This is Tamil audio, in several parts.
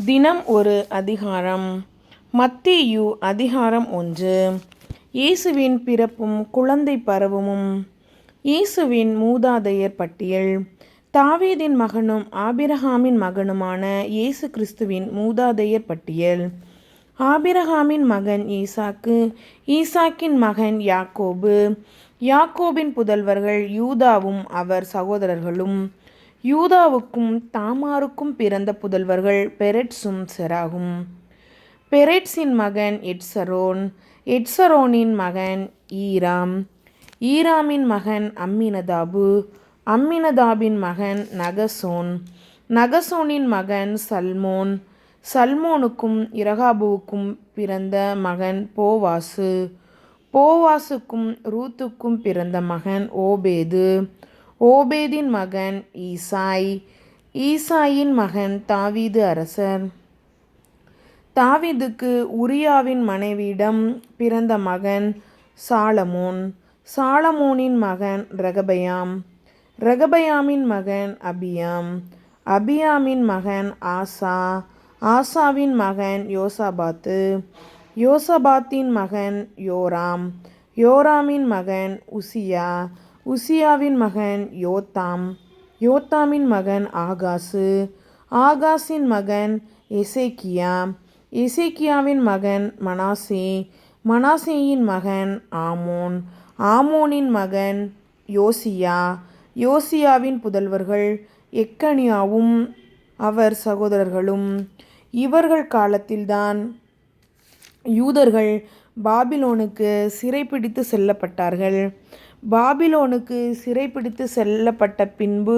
தினம் ஒரு அதிகாரம். மத்தேயு அதிகாரம் 1. இயேசுவின் பிறப்பும் குழந்தை பருவமும். இயேசுவின் மூதாதையர் பட்டியல். தாவீதின் மகனும் ஆபிரகாமின் மகனுமான இயேசு கிறிஸ்துவின் மூதாதையர் பட்டியல். ஆபிரகாமின் மகன் ஈசாக்கு, ஈசாக்கின் மகன் யாக்கோபு, யாக்கோபின் புதல்வர்கள் யூதாவும் அவர் சகோதரர்களும். யூதாவுக்கும் தாமாருக்கும் பிறந்த புதல்வர்கள் பெரெட்சும் செராகும். பெரெட்சின் மகன் எட்சரோன், எட்சரோனின் மகன் ஈராம், ஈராமின் மகன் அம்மினதாபு, அம்மினதாபின் மகன் நகசோன், நகசோனின் மகன் சல்மோன், சல்மோனுக்கும் இரகாபுவுக்கும் பிறந்த மகன் போவாசு, போவாசுக்கும் ரூத்துக்கும் பிறந்த மகன் ஓபேது, ஓபேதின் மகன் ஈசாய், ஈசாயின் மகன் தாவீது அரசர். தாவீதுக்கு உரியாவின் மனைவியிடம் பிறந்த மகன் சாலமோன், சாலமோனின் மகன் ரெகபயாம், ரெகபயாமின் மகன் அபியாம், அபியாமின் மகன் ஆசா, ஆசாவின் மகன் யோசபாத்து, யோசபாத்தின் மகன் யோராம், யோராமின் மகன் உசியா, உசியாவின் மகன் யோத்தாம், யோத்தாமின் மகன் ஆகாசு, ஆகாசின் மகன் எசேக்கியா, எசேக்கியாவின் மகன் மனாசே, மனாசேயின் மகன் ஆமோன், ஆமோனின் மகன் யோசியா, யோசியாவின் புதல்வர்கள் எக்கனியாவும் அவர் சகோதரர்களும். இவர்கள் காலத்தில்தான் யூதர்கள் பாபிலோனுக்கு சிறைப்பிடித்து செல்லப்பட்டார்கள். பாபிலோனுக்கு சிறைப்பிடித்து செல்லப்பட்ட பின்பு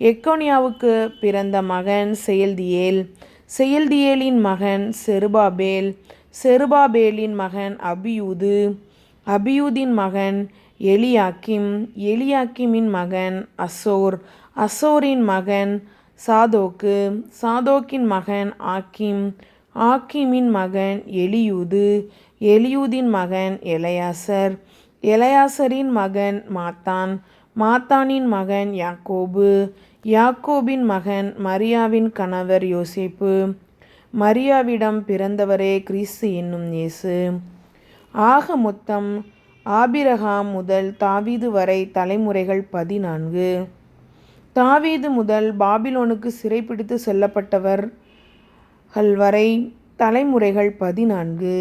எக்கோனியாவுக்கு பிறந்த மகன் செயல்தியேல், செயல்தியேலின் மகன் செருபாபேல், செருபாபேலின் மகன் அபியூது, அபியூதின் மகன் எலியாக்கிம், எலியாக்கிமின் மகன் அசோர், அசோரின் மகன் சாதோக்கு, சாதோக்கின் மகன் ஆக்கிம், ஆக்கிமின் மகன் எலியூது, எலியூதின் மகன் எலயாசர், எலயாசரின் மகன் மாத்தான், மாத்தானின் மகன் யாக்கோபு, யாக்கோபின் மகன் மரியாவின் கணவர் யோசேப்பு, மரியாவிடம் பிறந்தவரே கிறிஸ்து என்னும் இயேசு. ஆக மொத்தம் ஆபிரகாம் முதல் தாவீது வரை தலைமுறைகள் 14. தாவீது முதல் பாபிலோனுக்கு சிறைப்பிடித்து செல்லப்பட்டவர்கள் வரை தலைமுறைகள் 14.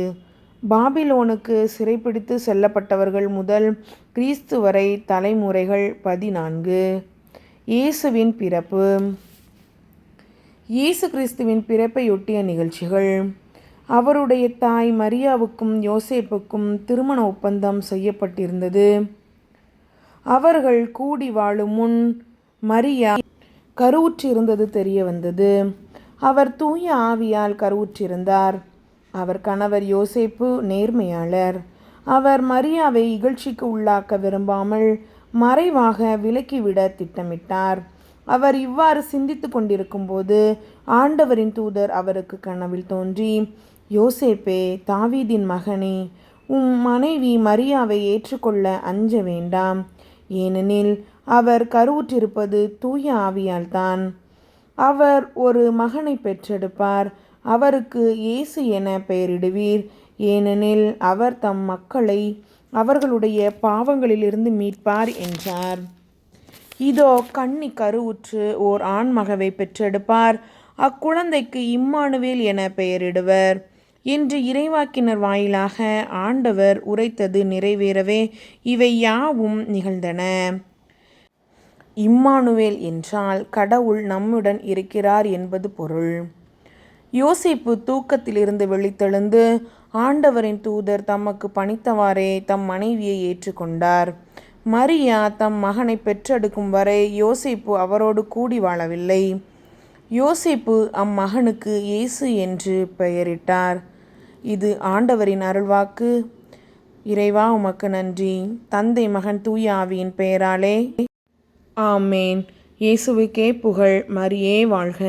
பாபிலோனுக்கு சிறைப்பிடித்து செல்லப்பட்டவர்கள் முதல் கிறிஸ்து வரை தலைமுறைகள் 14. இயேசுவின் பிறப்பு. இயேசு கிறிஸ்துவின் பிறப்பையொட்டிய நிகழ்ச்சிகள். அவருடைய தாய் மரியாவுக்கும் யோசேப்புக்கும் திருமண ஒப்பந்தம் செய்யப்பட்டிருந்தது. அவர்கள் கூடி வாழும் முன் மரியா கருவுற்றிருந்தது தெரிய வந்தது. அவர் தூய ஆவியால் கருவுற்றிருந்தார். அவர் கணவர் யோசேப்பு நேர்மையாளர். அவர் மரியாவை இகழ்ச்சிக்கு உள்ளாக்க விரும்பாமல் மறைவாக விலக்கிவிட திட்டமிட்டார். அவர் இவ்வாறு சிந்தித்து கொண்டிருக்கும்போது ஆண்டவரின் தூதர் அவருக்கு கனவில் தோன்றி, யோசேப்பே, தாவீதின் மகனே, உம் மனைவி மரியாவை ஏற்றுக்கொள்ள அஞ்ச வேண்டாம். ஏனெனில் அவர் கருவுற்றிருப்பது தூய ஆவியால்தான். அவர் ஒரு மகனை பெற்றெடுப்பார். அவருக்கு இயேசு என பெயரிடுவீர். ஏனெனில் அவர் தம் மக்களை அவர்களுடைய பாவங்களிலிருந்து மீட்பார் என்றார். இதோ கன்னி கருவுற்று ஓர் ஆண்மகவை பெற்றெடுப்பார். அக்குழந்தைக்கு இம்மானுவேல் என பெயரிடுவர் என்று இறைவாக்கினர் வாயிலாக ஆண்டவர் உரைத்தது நிறைவேறவே இவை யாவும் நிகழ்ந்தன. இம்மானுவேல் என்றால் கடவுள் நம்முடன் இருக்கிறார் என்பது பொருள். யோசேப்பு தூக்கத்திலிருந்து விழித்தெழுந்து ஆண்டவரின் தூதர் தமக்கு பணித்தவாறே தம் மனைவியை ஏற்றுக்கொண்டார். மரியா தம் மகனை பெற்றெடுக்கும் வரை யோசேப்பு அவரோடு கூடி வாழவில்லை. யோசேப்பு அம்மகனுக்கு இயேசு என்று பெயரிட்டார். இது ஆண்டவரின் அருள்வாக்கு. இறைவா, உமக்கு நன்றி. தந்தை, மகன், தூய ஆவியின் பெயராலே ஆமேன். இயேசுவுக்கே புகழ். மரியே வாழ்க.